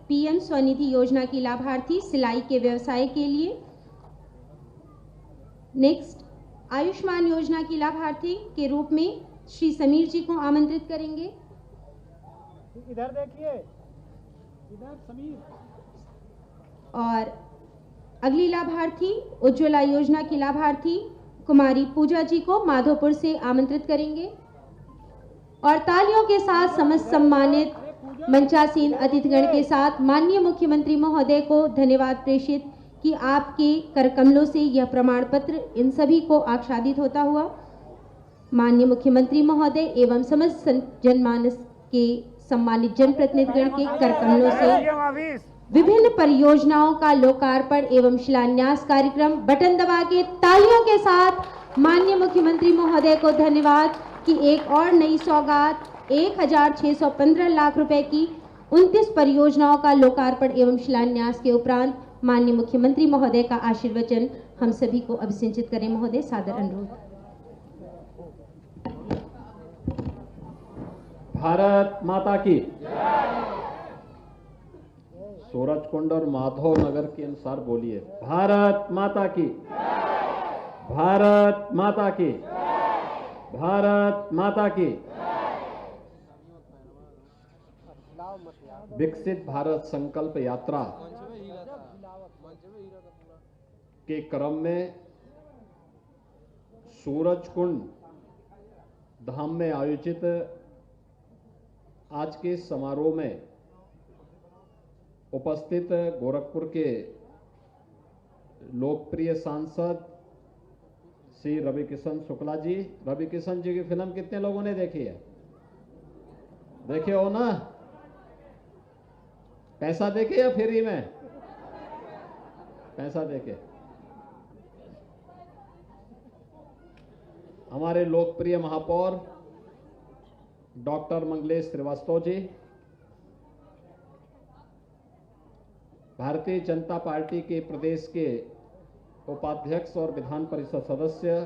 PM Svanidhi योजना की लाभार्थी सिलाई के व्यवसाय के लिए। नेक्स्ट, आयुष्मान योजना की लाभार्थी के रूप में श्री समीर जी को आमंत्रित करेंगे। इधर देखिए, इधर समीर। और अगली लाभार्थी उज्ज्वला योजना की लाभार्थी कुमारी पूजा जी को माधोपुर से आमंत्रित करेंगे। और तालियों के साथ समस्त सम्मानित मंचासीन अतिथिगण के साथ माननीय मुख्यमंत्री महोदय को धन्यवाद प्रेषित कि आपके करकमलों से यह प्रमाण पत्र इन सभी को आच्छादित होता हुआ माननीय मुख्यमंत्री महोदय एवं समस्त जनमानस के सम्मानित जनप्रतिनिधिगण के करकमलों से विभिन्न परियोजनाओं का लोकार्पण एवं शिलान्यास कार्यक्रम। बटन दबा के तालियों के साथ माननीय मुख्यमंत्री महोदय को धन्यवाद कि एक और नई सौगात 1615 लाख रुपए की 29 परियोजनाओं का लोकार्पण एवं शिलान्यास के उपरांत माननीय मुख्यमंत्री महोदय का आशीर्वचन हम सभी को अभिसिंचित करें। महोदय, सादर अनुरोध। भारत माता की। सूरजकुंड और माधव नगर के अनुसार बोलिए, भारत माता की। भारत माता की। भारत माता की। विकसित भारत संकल्प यात्रा के क्रम में सूरजकुंड धाम में आयोजित आज के समारोह में उपस्थित गोरखपुर के लोकप्रिय सांसद श्री रविकिशन शुक्ला जी। रविकिशन जी की फिल्म कितने लोगों ने देखी है? देखे हो ना? पैसा देके या फ्री में? पैसा देके। हमारे लोकप्रिय महापौर डॉक्टर मंगलेश श्रीवास्तव जी, भारतीय जनता पार्टी के प्रदेश के उपाध्यक्ष और विधान परिषद सदस्य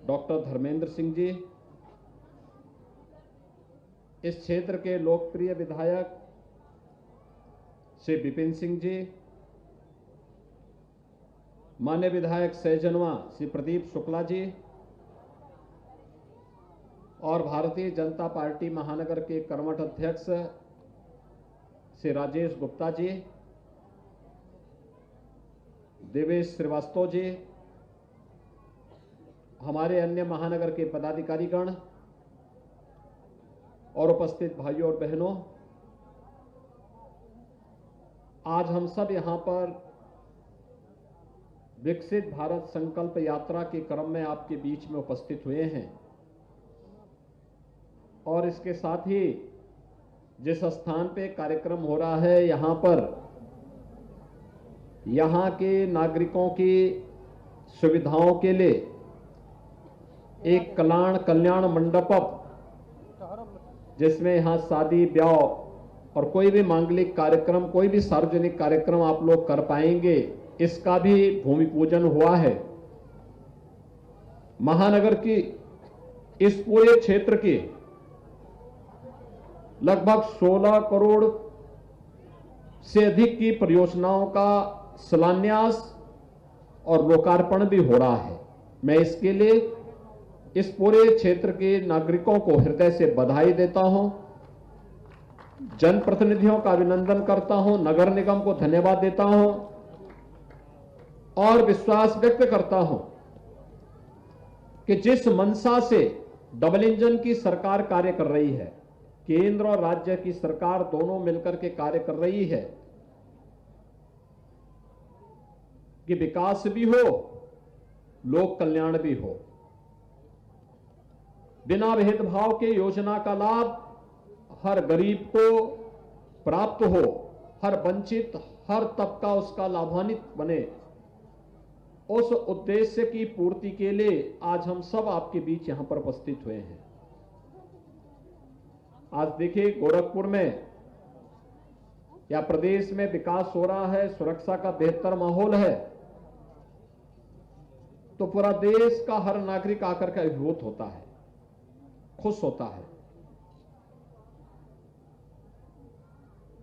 डॉक्टर धर्मेंद्र सिंह जी, इस क्षेत्र के लोकप्रिय विधायक श्री विपिन सिंह जी, मान्य विधायक सहजनवा श्री प्रदीप शुक्ला जी और भारतीय जनता पार्टी महानगर के कर्मठ अध्यक्ष श्री राजेश गुप्ता जी, देवेश श्रीवास्तव जी, हमारे अन्य महानगर के पदाधिकारीगण और उपस्थित भाइयों और बहनों, आज हम सब यहां पर विकसित भारत संकल्प यात्रा के क्रम में आपके बीच में उपस्थित हुए हैं और इसके साथ ही जिस स्थान पे कार्यक्रम हो रहा है यहां पर यहां के नागरिकों की सुविधाओं के लिए एक कल्याण मंडप, जिसमें यहां शादी ब्याह और कोई भी मांगलिक कार्यक्रम, कोई भी सार्वजनिक कार्यक्रम आप लोग कर पाएंगे, इसका भी भूमि पूजन हुआ है। महानगर की इस पूरे क्षेत्र की लगभग 16 करोड़ से अधिक की परियोजनाओं का शिलान्यास और लोकार्पण भी हो रहा है। मैं इसके लिए इस पूरे क्षेत्र के नागरिकों को हृदय से बधाई देता हूं, जनप्रतिनिधियों का अभिनंदन करता हूं, नगर निगम को धन्यवाद देता हूं और विश्वास व्यक्त करता हूं कि जिस मंशा से डबल इंजन की सरकार कार्य कर रही है, केंद्र और राज्य की सरकार दोनों मिलकर के कार्य कर रही है कि विकास भी हो, लोक कल्याण भी हो, बिना भेदभाव के योजना का लाभ हर गरीब को प्राप्त हो, हर वंचित, हर तबका उसका लाभान्वित बने, उस उद्देश्य की पूर्ति के लिए आज हम सब आपके बीच यहां पर उपस्थित हुए हैं। आज देखिए, गोरखपुर में या प्रदेश में विकास हो रहा है, सुरक्षा का बेहतर माहौल है, तो पूरा देश का हर नागरिक आकर के अभिभूत होता है, खुश होता है।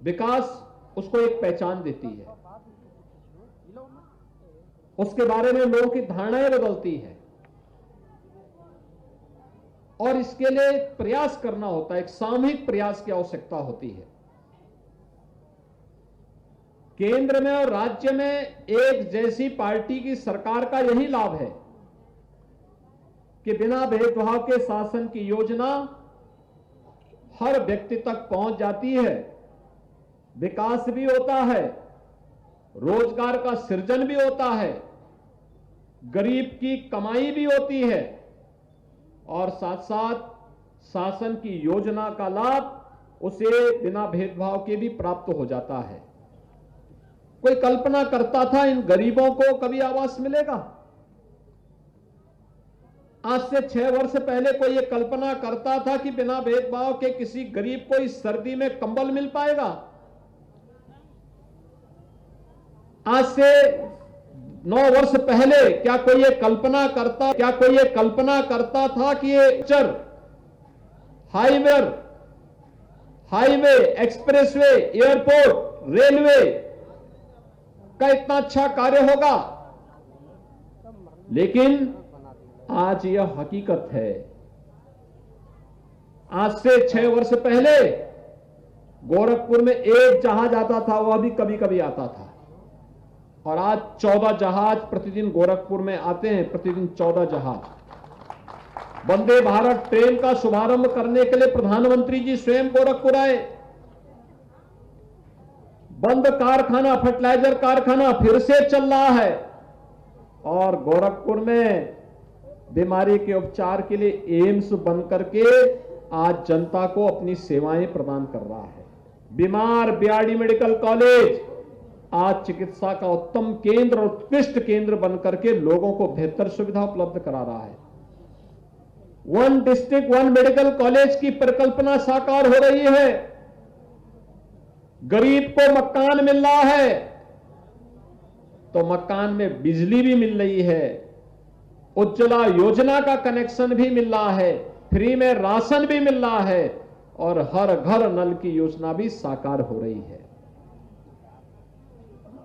विकास उसको एक पहचान देती है, उसके बारे में लोगों की धारणाएं बदलती है और इसके लिए प्रयास करना होता है, एक सामूहिक प्रयास की आवश्यकता होती है। केंद्र में और राज्य में एक जैसी पार्टी की सरकार का यही लाभ है कि बिना भेदभाव के शासन की योजना हर व्यक्ति तक पहुंच जाती है, विकास भी होता है, रोजगार का सृजन भी होता है, गरीब की कमाई भी होती है और साथ साथ शासन की योजना का लाभ उसे बिना भेदभाव के भी प्राप्त हो जाता है। कोई कल्पना करता था इन गरीबों को कभी आवास मिलेगा? आज से 6 वर्ष पहले कोई ये कल्पना करता था कि बिना भेदभाव के किसी गरीब को इस सर्दी में कंबल मिल पाएगा? आज से 9 वर्ष पहले क्या कोई ये कल्पना करता था कि ये हाईवे, एक्सप्रेसवे, एयरपोर्ट, रेलवे का इतना अच्छा कार्य होगा? लेकिन आज यह हकीकत है। आज से 6 वर्ष पहले गोरखपुर में एक जहाज आता था, वह भी कभी कभी आता था, और आज 14 जहाज प्रतिदिन गोरखपुर में आते हैं, प्रतिदिन 14 जहाज। वंदे भारत ट्रेन का शुभारंभ करने के लिए प्रधानमंत्री जी स्वयं गोरखपुर आए। बंद कारखाना, फर्टिलाइजर कारखाना फिर से चल रहा है और गोरखपुर में बीमारी के उपचार के लिए एम्स बन करके आज जनता को अपनी सेवाएं प्रदान कर रहा है। बीमार बीआरडी मेडिकल कॉलेज आज चिकित्सा का उत्तम केंद्र और उत्कृष्ट केंद्र बन करके लोगों को बेहतर सुविधा उपलब्ध करा रहा है। 1 डिस्ट्रिक्ट 1 मेडिकल कॉलेज की परिकल्पना साकार हो रही है। गरीब को मकान मिल रहा है तो मकान में बिजली भी मिल रही है, उज्ज्वला योजना का कनेक्शन भी मिल रहा है, फ्री में राशन भी मिल रहा है और हर घर नल की योजना भी साकार हो रही है।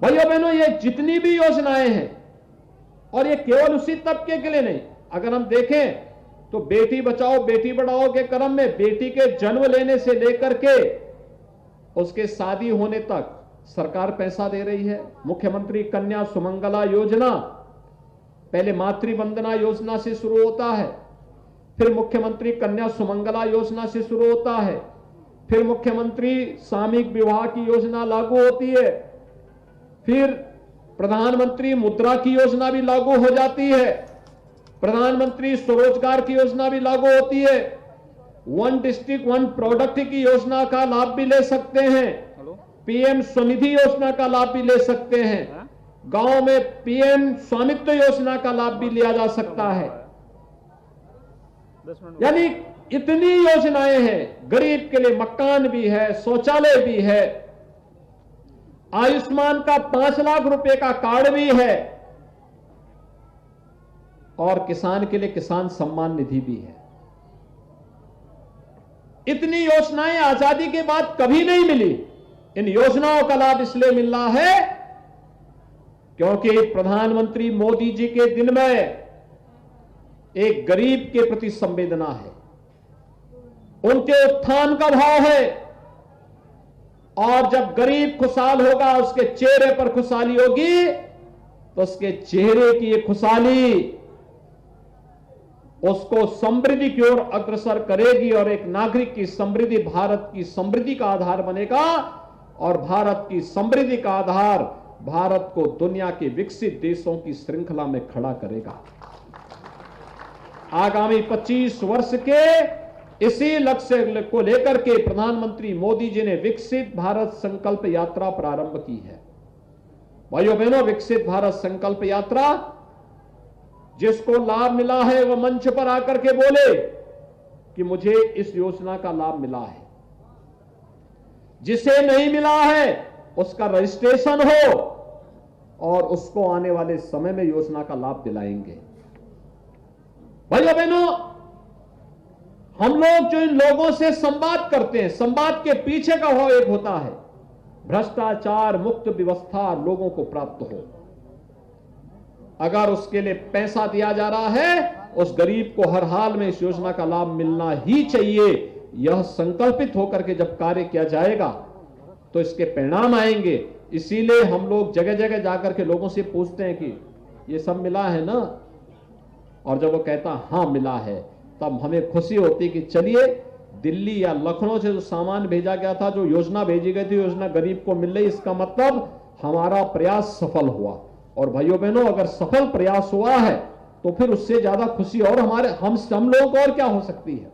भाइयों बहनों, ये जितनी भी योजनाएं हैं, और ये केवल उसी तबके के लिए नहीं, अगर हम देखें तो बेटी बचाओ बेटी पढ़ाओ के क्रम में बेटी के जन्म लेने से लेकर के उसके शादी होने तक सरकार पैसा दे रही है। मुख्यमंत्री कन्या सुमंगला योजना पहले मातृ वंदना योजना से शुरू होता है, फिर मुख्यमंत्री कन्या सुमंगला योजना से शुरू होता है, फिर मुख्यमंत्री सामूहिक विवाह की योजना लागू होती है, फिर प्रधानमंत्री मुद्रा की योजना भी लागू हो जाती है, प्रधानमंत्री स्वरोजगार की योजना भी लागू होती है, 1 डिस्ट्रिक्ट 1 प्रोडक्ट की योजना का लाभ भी ले सकते हैं, पीएम स्वनिधि योजना का लाभ भी ले सकते हैं, गांव में पीएम स्वामित्व योजना का लाभ भी लिया जा सकता है। यानी इतनी योजनाएं हैं। गरीब के लिए मकान भी है, शौचालय भी है, आयुष्मान का 5 लाख रुपए का कार्ड भी है और किसान के लिए किसान सम्मान निधि भी है। इतनी योजनाएं आजादी के बाद कभी नहीं मिली। इन योजनाओं का लाभ इसलिए मिल रहा है क्योंकि प्रधानमंत्री मोदी जी के दिल में एक गरीब के प्रति संवेदना है, उनके उत्थान का भाव है, और जब गरीब खुशहाल होगा, उसके चेहरे पर खुशहाली होगी, तो उसके चेहरे की ये खुशहाली उसको समृद्धि की ओर अग्रसर करेगी और एक नागरिक की समृद्धि भारत की समृद्धि का आधार बनेगा, और भारत की समृद्धि का आधार भारत को दुनिया के विकसित देशों की श्रृंखला में खड़ा करेगा। आगामी 25 वर्ष के इसी लक्ष्य को लेकर के प्रधानमंत्री मोदी जी ने विकसित भारत संकल्प यात्रा प्रारंभ की है। भाइयों बहनों, विकसित भारत संकल्प यात्रा जिसको लाभ मिला है वह मंच पर आकर के बोले कि मुझे इस योजना का लाभ मिला है। जिसे नहीं मिला है उसका रजिस्ट्रेशन हो और उसको आने वाले समय में योजना का लाभ दिलाएंगे। भाइयों बहनों, हम लोग जो इन लोगों से संवाद करते हैं, संवाद के पीछे का भाव एक होता है भ्रष्टाचार मुक्त व्यवस्था लोगों को प्राप्त हो। अगर उसके लिए पैसा दिया जा रहा है, उस गरीब को हर हाल में इस योजना का लाभ मिलना ही चाहिए। यह संकल्पित होकर के जब कार्य किया जाएगा तो इसके परिणाम आएंगे। इसीलिए हम लोग जगह जगह जाकर के लोगों से पूछते हैं कि ये सब मिला है ना, और जब वो कहता हाँ मिला है, तब हमें खुशी होती कि चलिए दिल्ली या लखनऊ से जो सामान भेजा गया था, जो योजना भेजी गई थी, योजना गरीब को मिल रही, इसका मतलब हमारा प्रयास सफल हुआ। और भाइयों बहनों, अगर सफल प्रयास हुआ है तो फिर उससे ज्यादा खुशी और हम लोगों को और क्या हो सकती है।